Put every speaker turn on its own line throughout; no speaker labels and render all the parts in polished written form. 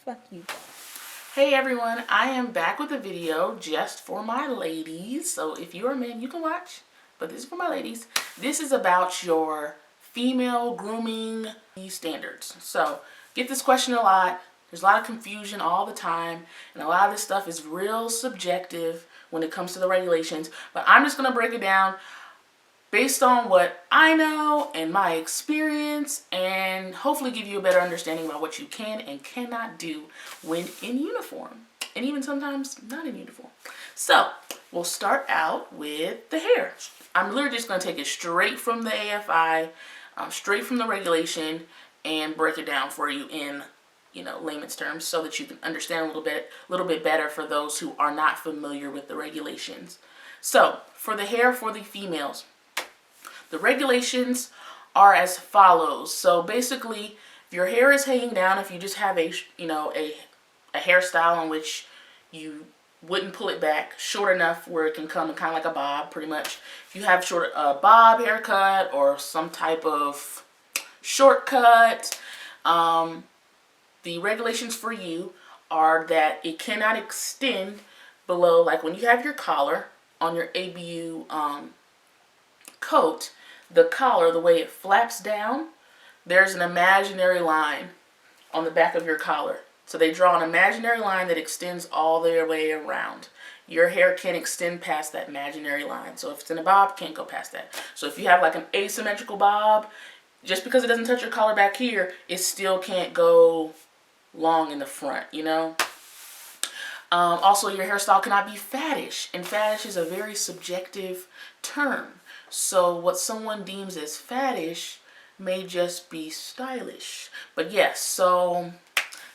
Fuck you.
Hey everyone, I am back with a video just for my ladies. So if you're a man, you can watch, but this is for my ladies. This is about your female grooming standards. So get this question a lot. There's a lot of confusion all the time, and a lot of this stuff is real subjective when it comes to the regulations. But I'm just gonna break it down based on what I know and my experience, and hopefully give you a better understanding about what you can and cannot do when in uniform, and even sometimes not in uniform. So we'll start out with the hair. I'm literally just going to take it straight from the AFI, straight from the regulation, and break it down for you in layman's terms, so that you can understand a little bit better for those who are not familiar with the regulations. So for the hair for the females, the regulations are as follows. So basically, if your hair is hanging down, if you just have a hairstyle in which you wouldn't pull it back short enough where it can come in kind of like a bob, pretty much. If you have a bob haircut or some type of shortcut, the regulations for you are that it cannot extend below, like when you have your collar on your ABU coat, the collar, the way it flaps down, there's an imaginary line on the back of your collar. So they draw an imaginary line that extends all the way around. Your hair can't extend past that imaginary line. So if it's in a bob, can't go past that. So if you have like an asymmetrical bob, just because it doesn't touch your collar back here, it still can't go long in the front, Also, your hairstyle cannot be faddish, and faddish is a very subjective term. So what someone deems as faddish may just be stylish. But yes, so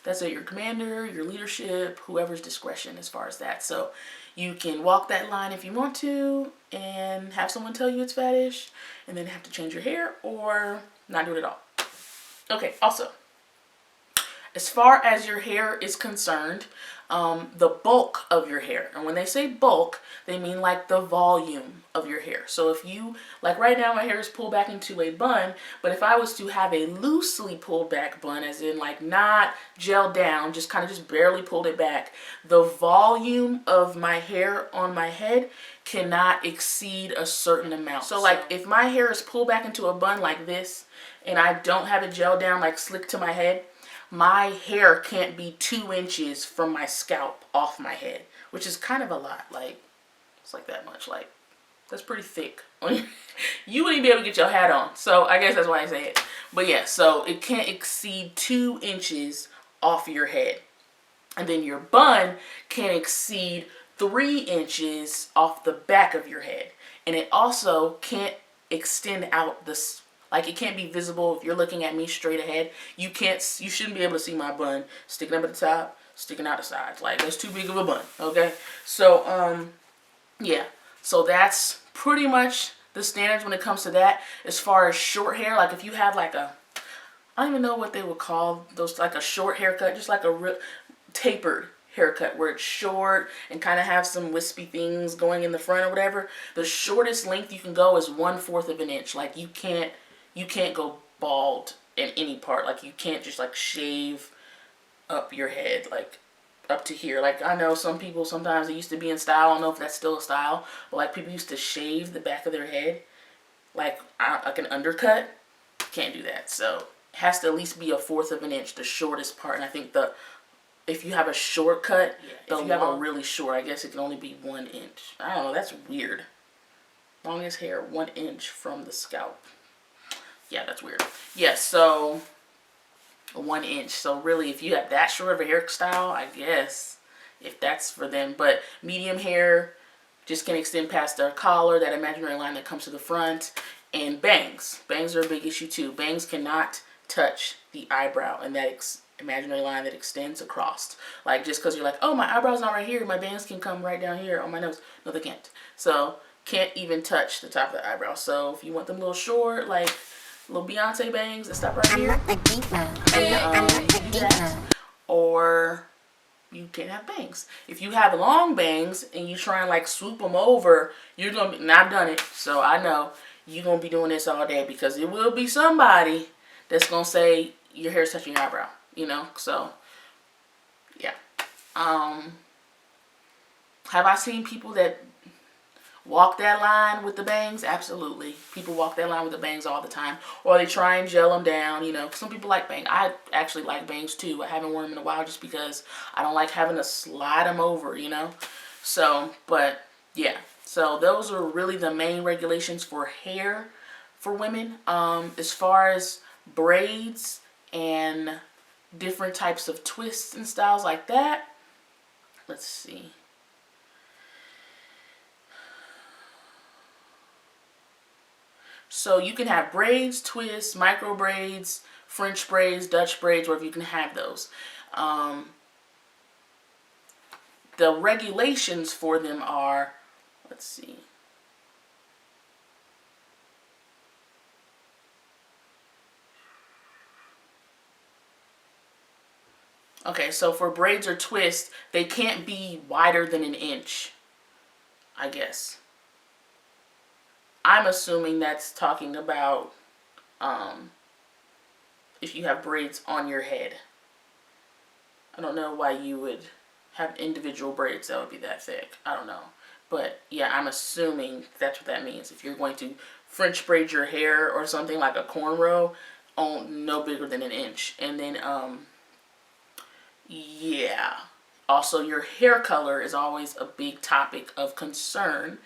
that's at your commander, your leadership, whoever's discretion as far as that. So you can walk that line if you want to and have someone tell you it's faddish and then have to change your hair, or not do it at all. Okay, also, as far as your hair is concerned, the bulk of your hair, and when they say bulk, they mean like the volume of your hair. So if you, like right now my hair is pulled back into a bun, but if I was to have a loosely pulled back bun, as in like not gelled down, just kind of just barely pulled it back, the volume of my hair on my head cannot exceed a certain amount. So like if my hair is pulled back into a bun like this, and I don't have it gelled down like slick to my head, my hair can't be 2 inches from my scalp off my head, which is kind of a lot. Like, it's like that much. Like, that's pretty thick. You wouldn't be able to get your hat on. So I guess that's why I say it. But yeah, so it can't exceed 2 inches off your head. And then your bun can't exceed 3 inches off the back of your head. And it also can't extend out this. Like, it can't be visible if you're looking at me straight ahead. You shouldn't be able to see my bun sticking up at the top, sticking out the sides. Like, that's too big of a bun, okay? So, yeah. So that's pretty much the standards when it comes to that. As far as short hair, like if you have like I don't even know what they would call those, like a short haircut, just like a real tapered haircut where it's short and kind of have some wispy things going in the front or whatever. The shortest length you can go is 1/4 of an inch. Like, you can't go bald in any part. Like, you can't just like shave up your head like up to here. Like, I know some people, sometimes it used to be in style, I don't know if that's still a style, but like people used to shave the back of their head like an undercut. Can't do that. So it has to at least be 1/4 of an inch, the shortest part. And I think if you have a short cut, if you have a really short, I guess it can only be 1 inch. I don't know, that's weird. Longest hair, 1 inch from the scalp. Yeah, that's weird. Yes, so 1 inch. So really, if you have that short of a hairstyle, I guess, if that's for them. But medium hair just can extend past their collar, that imaginary line that comes to the front. And bangs. Bangs are a big issue too. Bangs cannot touch the eyebrow and that imaginary line that extends across. Like, just because you're like, oh, my eyebrow's not right here, my bangs can come right down here on my nose. No, they can't. So can't even touch the top of the eyebrow. So if you want them a little short, like little Beyonce bangs that stop right here, or you can't have bangs. If you have long bangs and you try and like swoop them over, you're gonna be, and I've done it, so I know you're gonna be doing this all day, because it will be somebody that's gonna say your hair's touching your eyebrow, So Yeah. Have I seen people that walk that line with the bangs? Absolutely. People walk that line with the bangs all the time. Or they try and gel them down, you know. Some people like bangs. I actually like bangs too. I haven't worn them in a while just because I don't like having to slide them over, you know. So, but yeah. So those are really the main regulations for hair for women. As far as braids and different types of twists and styles like that. Let's see. So you can have braids, twists, micro braids, French braids, Dutch braids, wherever you can have those. The regulations for them are, let's see. Okay, so for braids or twists, they can't be wider than an inch, I guess. I'm assuming that's talking about if you have braids on your head. I don't know why you would have individual braids that would be that thick. I don't know. But yeah, I'm assuming that's what that means. If you're going to French braid your hair or something like a cornrow, no bigger than an inch. And then, yeah. Also, your hair color is always a big topic of concern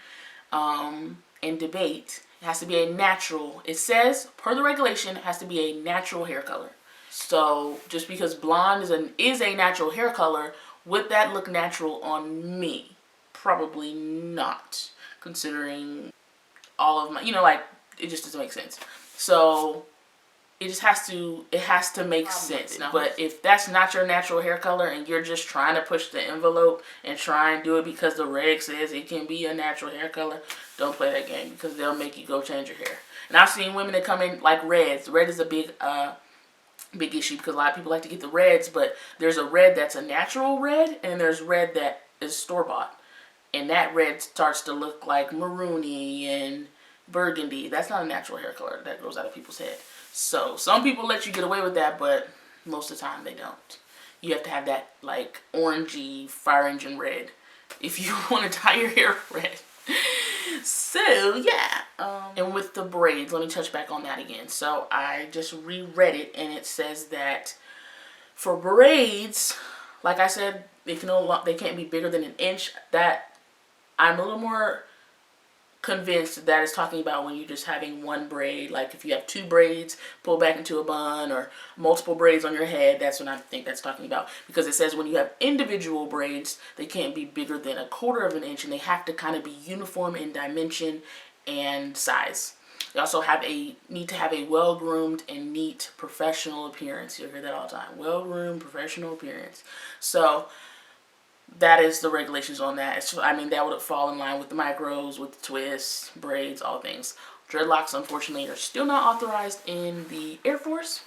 and debate. It has to be a natural, it says, per the regulation, it has to be a natural hair color. So just because blonde is a natural hair color, would that look natural on me? Probably not, considering all of my, you know, like, it just doesn't make sense. So it has to make sense. But if that's not your natural hair color and you're just trying to push the envelope and try and do it because the reg says it can be a natural hair color, don't play that game, because they'll make you go change your hair. And I've seen women that come in like reds. Red is a big issue because a lot of people like to get the reds, but there's a red that's a natural red and there's red that is store-bought. And that red starts to look like maroony and burgundy. That's not a natural hair color that grows out of people's head. So some people let you get away with that, but most of the time they don't. You have to have that like orangey fire engine red if you want to dye your hair red. So yeah, and with the braids, let me touch back on that again. So I just reread it, and it says that for braids, like I said, they can't be bigger than an inch. That I'm a little more convinced that it's talking about when you're just having one braid. Like if you have two braids pull back into a bun, or multiple braids on your head, that's what I think that's talking about. Because it says when you have individual braids, they can't be bigger than 1/4 of an inch, and they have to kind of be uniform in dimension and size. They also need to have a well-groomed and neat professional appearance. You'll hear that all the time. Well-groomed professional appearance. So that is the regulations on that. I mean, that would fall in line with the micros, with the twists, braids, all things. Dreadlocks, unfortunately, are still not authorized in the Air Force.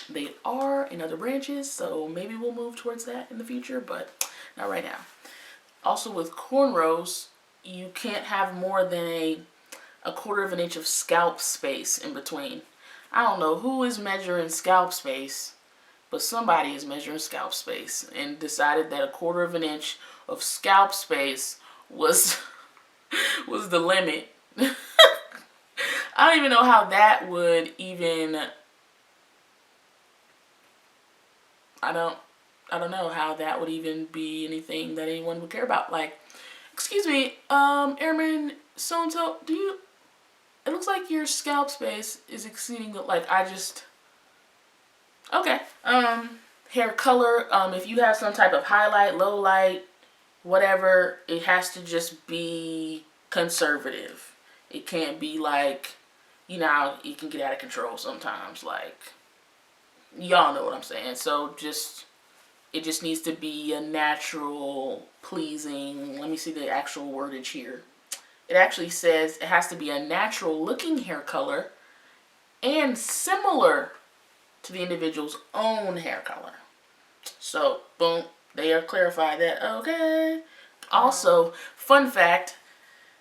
They are in other branches, so maybe we'll move towards that in the future, but not right now. Also, with cornrows, you can't have more than 1/4 of an inch of scalp space in between. I don't know who is measuring scalp space, but somebody is measuring scalp space and decided that 1/4 of an inch of scalp space was was the limit. I don't even know how that would even. I don't know how that would even be anything that anyone would care about. Like, excuse me, Airman so and so, it looks like your scalp space is exceeding the, like, okay. Hair color, if you have some type of highlight, low light, whatever, it has to just be conservative. It can't be like, you know, it can get out of control sometimes, like, y'all know what I'm saying. So it just needs to be a natural, pleasing, let me see the actual wordage here. It actually says it has to be a natural looking hair color and similar to the individual's own hair color. So, boom, they are clarified that, okay. Also, fun fact,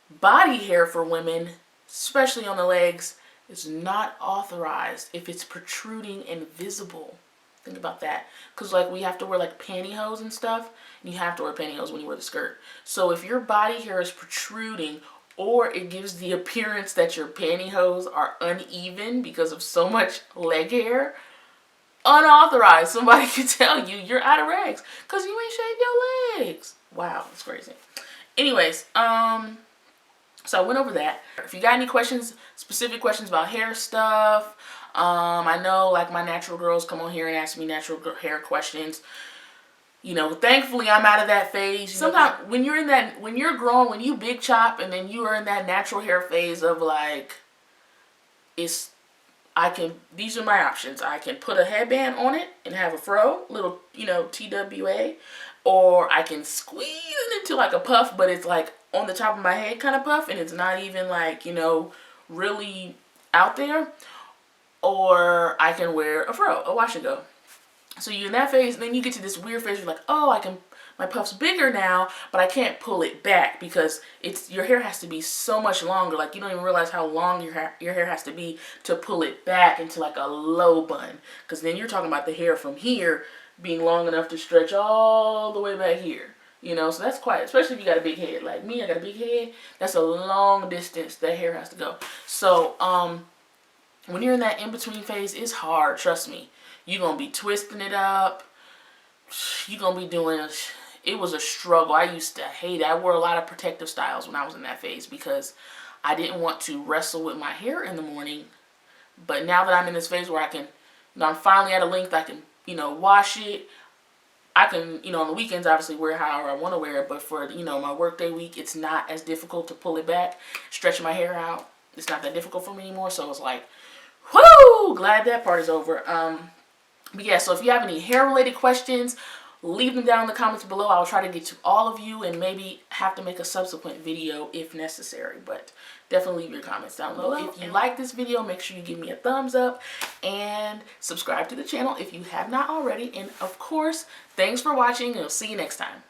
body hair for women, especially on the legs, is not authorized if it's protruding and visible. Think about that. Because like we have to wear like pantyhose and stuff. And you have to wear pantyhose when you wear the skirt. So if your body hair is protruding, or it gives the appearance that your pantyhose are uneven because of so much leg hair, unauthorized, somebody can tell you you're out of rags because you ain't shaved your legs. Wow, that's crazy. Anyways, so I went over that. If you got any questions, specific questions about hair stuff, I know like my natural girls come on here and ask me natural hair questions. You know, thankfully I'm out of that phase. Sometimes when you're in that, when you're growing, when you big chop and then you are in that natural hair phase of like, these are my options. I can put a headband on it and have a fro, little, you know, TWA, or I can squeeze it into like a puff, but it's like on the top of my head kind of puff and it's not even like, you know, really out there. Or I can wear a fro, a wash and go. So you're in that phase, and then you get to this weird phase. You're like, oh, my puff's bigger now, but I can't pull it back because your hair has to be so much longer. Like you don't even realize how long your hair has to be to pull it back into like a low bun. Because then you're talking about the hair from here being long enough to stretch all the way back here. You know, so that's quite, especially if you got a big head. Like me, I got a big head. That's a long distance that hair has to go. So, when you're in that in-between phase, it's hard, trust me. You're going to be twisting it up. You're going to be doing, it was a struggle. I used to hate it. I wore a lot of protective styles when I was in that phase because I didn't want to wrestle with my hair in the morning. But now that I'm in this phase where I can, you know, I'm finally at a length I can, you know, wash it. I can, you know, on the weekends obviously wear however I want to wear it. But for, you know, my workday week, it's not as difficult to pull it back, stretch my hair out. It's not that difficult for me anymore. So it's like, whoo, glad that part is over. But yeah, so if you have any hair related questions, leave them down in the comments below. I'll try to get to all of you and maybe have to make a subsequent video if necessary. But definitely leave your comments down below. If you like this video, make sure you give me a thumbs up and subscribe to the channel if you have not already. And of course, thanks for watching and I'll see you next time.